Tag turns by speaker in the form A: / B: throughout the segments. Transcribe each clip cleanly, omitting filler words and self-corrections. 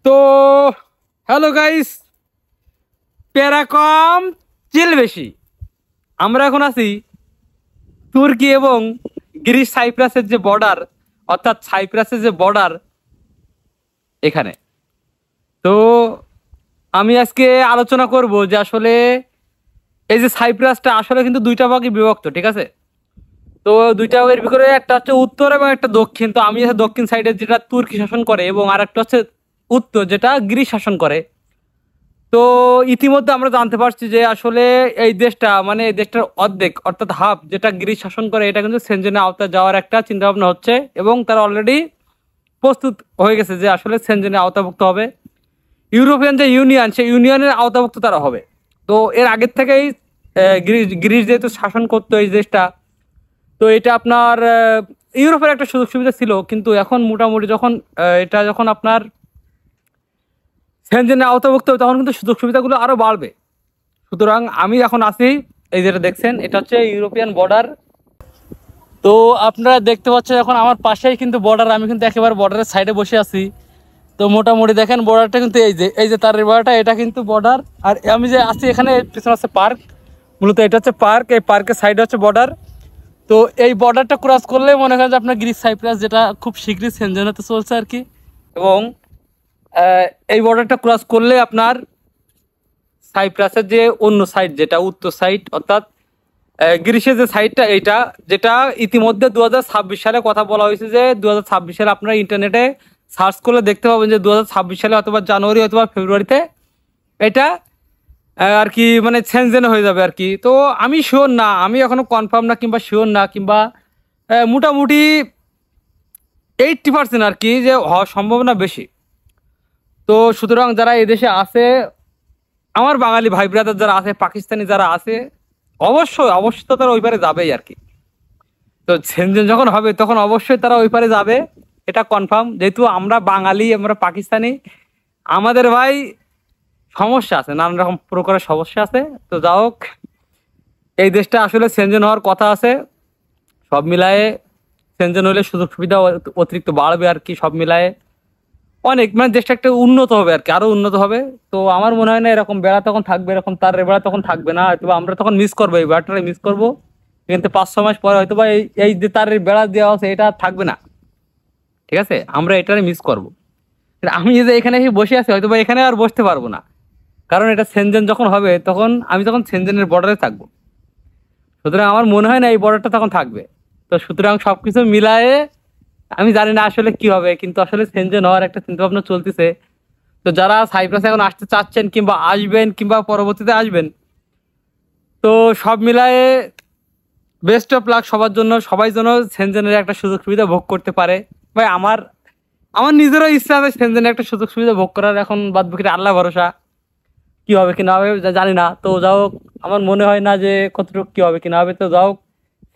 A: তো hello guys, প্যারা কম চিল বেশি। আমরা এখন আছি তুর্কি এবং গ্রিস সাইপ্রাসের যে বর্ডার, অর্থাৎ সাইপ্রাসের যে বর্ডার এখানে। তো আমি আজকে আলোচনা করব যে আসলে এই যে সাইপ্রাসটা আসলে কিন্তু দুইটা ভাগে বিভক্ত, ঠিক আছে? তো দুইটা ভাগের ভিতরে একটা হচ্ছে উত্তর এবং একটা দক্ষিণ। তো আমি হচ্ছে দক্ষিণ সাইডে যেটা তুর্কি শাসন করে এবং আর একটা হচ্ছে উত্তর যেটা গ্রিস শাসন করে। তো ইতিমধ্যে আমরা জানতে পারছি যে আসলে এই দেশটা মানে এই দেশটার অর্ধেক অর্থাৎ হাফ যেটা গ্রিস শাসন করে, এটা কিন্তু সেনজেনের আওতায় যাওয়ার একটা চিন্তা ভাবনা হচ্ছে এবং তারা অলরেডি প্রস্তুত হয়ে গেছে যে আসলে সেনজেনের আওতাভুক্ত হবে। ইউরোপিয়ান যে ইউনিয়ন, সেই ইউনিয়নের আওতাভুক্ত তারা হবে। তো এর আগের থেকেই গ্রিস গ্রিস যেহেতু শাসন করতো এই দেশটা, তো এটা আপনার ইউরোপের একটা সুযোগ সুবিধা ছিল, কিন্তু এখন মোটামুটি যখন এটা যখন আপনার সেনজেনের আওতাভুক্ত হবে তখন কিন্তু সুযোগ সুবিধাগুলো আরো বাড়বে। সুতরাং আমি এখন আছি, এই যেটা দেখছেন এটা হচ্ছে ইউরোপিয়ান বর্ডার। তো আপনারা দেখতে পাচ্ছেন এখন আমার পাশেই কিন্তু বর্ডার, আমি কিন্তু একেবারে বর্ডারের সাইডে বসে আছি। তো মোটামুটি দেখেন বর্ডারটা কিন্তু এই যে তার বর্ডারটা, এটা কিন্তু বর্ডার। আর আমি যে আছি এখানে পিছনে আছে পার্ক, মূলত এটা হচ্ছে পার্ক, এই পার্কের সাইডে হচ্ছে বর্ডার। তো এই বর্ডারটা ক্রস করলে মনে করেন যে আপনার গ্রিস সাইপ্রাস যেটা খুব শীঘ্রই সেনজেনাতে চলছে আর কি, এবং এই বর্ডারটা ক্রস করলে আপনার সাইপ্রাসের যে অন্য সাইড যেটা উত্তর সাইড, অর্থাৎ গ্রিসের যে সাইডটা এইটা, যেটা ইতিমধ্যে 2026 সালে কথা বলা হয়েছে যে 2026 সালে আপনারা ইন্টারনেটে সার্চ করলে দেখতে পাবেন যে 2026 সালে অথবা জানুয়ারি অথবা ফেব্রুয়ারিতে এটা আর কি মানে সেনজেন হয়ে যাবে আর কি। তো আমি শিওর না, আমি এখনো কনফার্ম না কিংবা শিওর না, কিংবা মোটামুটি 80% আর কি যে হওয়ার সম্ভাবনা বেশি। তো সুতরাং যারা এদেশে আছে, আমার বাঙালি ভাই ব্রাদার যারা আছে, পাকিস্তানি যারা আছে, অবশ্যই অবশ্যই তো তারা ওই পারে যাবেই আর কি। তো সেনজেন যখন হবে তখন অবশ্যই তারা ওই পারে যাবে, এটা কনফার্ম। যেহেতু আমরা বাঙালি, আমরা পাকিস্তানি, আমাদের ভাই সমস্যা আছে, নানান রকম প্রকারের সমস্যা আছে। তো যা হোক, এই দেশটা আসলে সেনজেন হওয়ার কথা আছে। সব মিলায়ে সেনজেন হলে সুযোগ সুবিধা অতিরিক্ত বাড়বে আর কি। সব মিলায়ে অনেক মানে দেশটা একটা উন্নত হবে আর কি, আরো উন্নত হবে। তো আমার মনে হয় না এরকম বেড়া তখন থাকবে, এরকম তার বেড়া তখন থাকবে না। হয়তো আমরা তখন মিস করবো, এই বেড়াটা মিস করবো। কিন্তু 5-6 মাস পরে হয়তো বা এই এই যে তার বেড়া দেওয়া আছে এটা আর থাকবে না, ঠিক আছে? আমরা এটারে মিস করবো। আমি যে এখানে এসে বসে আছি হয়তো বা এখানে আর বসতে পারবো না, কারণ এটা সেনজেন যখন হবে তখন আমি তখন সেনজেনের বর্ডারে থাকবো। সুতরাং আমার মনে হয় না এই বর্ডারটা তখন থাকবে। তো সুতরাং সবকিছু মিলায়ে আমি জানি না আসলে কি হবে, কিন্তু আসলে সেনজেন হওয়ার একটা চিন্তা ভাবনা চলতেছে। তো যারা সাইপ্রাসে এখন আসতে চাচ্ছেন কিংবা আসবেন কিংবা পরবর্তীতে আসবেন, তো সব মিলায়ে বেস্ট অফ লাক সবার জন্য। সবাই যেন সেনজেনের একটা সুযোগ সুবিধা ভোগ করতে পারে। ভাই আমার আমার নিজেরও ইচ্ছা আছে সেনজেনের একটা সুযোগ সুবিধা ভোগ করার, এখন বাদ বাকি আল্লাহ ভরসা। কি হবে কি না হবে জানি না। তো যাই হোক, আমার মনে হয় না যে কতটুকু কি হবে কি না হবে। তো যাই হোক,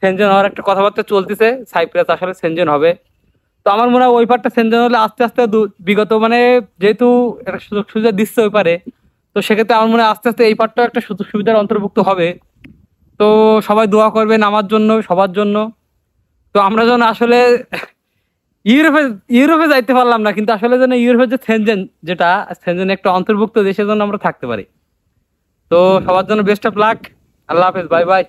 A: সেনজেন হওয়ার একটা কথাবার্তা চলতেছে, সাইপ্রাস আসলে সেনজেন হবে। তো আমার মনে হয় ওই পারটা সেনজেন হলে আস্তে আস্তে বিগত মানে যেহেতু একটা সুযোগ সুবিধা দিচ্ছে ওই পারে, তো সেক্ষেত্রে আমার মনে হয় আস্তে আস্তে এই পারটাও একটা সুযোগ সুবিধার অন্তর্ভুক্ত হবে। তো সবাই দোয়া করবেন আমার জন্য, সবার জন্য। তো আমরা যেন আসলে ইউরোপে ইউরোপে যাইতে পারলাম না, কিন্তু আসলে যেন ইউরোপের যে সেনজেন, যেটা সেনজেন একটা অন্তর্ভুক্ত দেশের জন্য আমরা থাকতে পারি। তো সবার জন্য বেস্ট অফ লাক। আল্লাহ হাফেজ, বাই বাই।